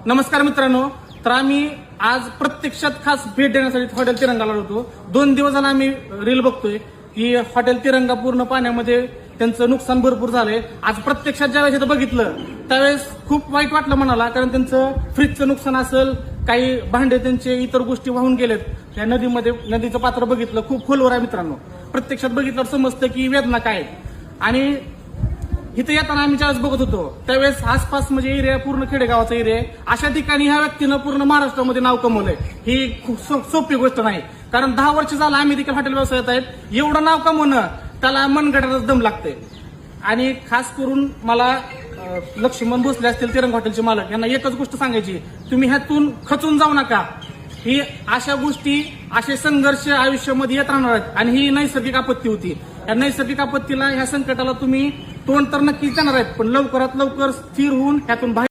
नमस्कार मित्रांनो, तर आम्ही आज प्रत्यक्षात खास भेट देण्यासाठी हॉटेल तिरंगाला होतो. 2 दिवस झाला आम्ही रील बघतोय की हॉटेल तिरंगा पूर्ण पाण्यामध्ये त्यांचं नुकसान भरपूर झालंय. आज प्रत्यक्षात ज्यावेळेस इथं बघितलं त्यावेळेस खूप वाईट वाटलं मनाला, कारण त्यांचं फ्रीजचं नुकसान असेल, काही भांडे त्यांचे इतर गोष्टी वाहून गेलेत. त्या नदीमध्ये नदीचं पात्र बघितलं, खूप खोलवर आहे मित्रांनो. प्रत्यक्षात बघितल्यावर समजतं की वेदना काय आहेत. आणि इथे येताना आम्ही ज्यावेळेस बघत होतो त्यावेळेस आसपास म्हणजे एरिया पूर्ण खेडेगावाचा एरिया आहे. अशा ठिकाणी ह्या व्यक्तीनं पूर्ण महाराष्ट्रामध्ये नाव कमवलंय. ही खूप सोपी गोष्ट नाही, कारण 10 वर्ष झालं आम्ही देखील हॉटेल व्यवसायात आहेत. एवढं नाव कमवणं त्याला मनगटातच दम लागते. आणि खास करून मला लक्ष्मण भोसले असतील तिरंगा हॉटेलचे मालक, यांना एकच गोष्ट सांगायची, तुम्ही ह्यातून खचून जाऊ नका. ही अशा गोष्टी, असे संघर्ष आयुष्यामध्ये येत राहणार आहेत. आणि ही नैसर्गिक आपत्ती होती. या नैसर्गिक आपत्तीला, ह्या संकटाला तुम्ही तोंड तर नक्कीच देणार आहेत, पण लवकरात लवकर स्थिर होऊन ह्यातून बाहेर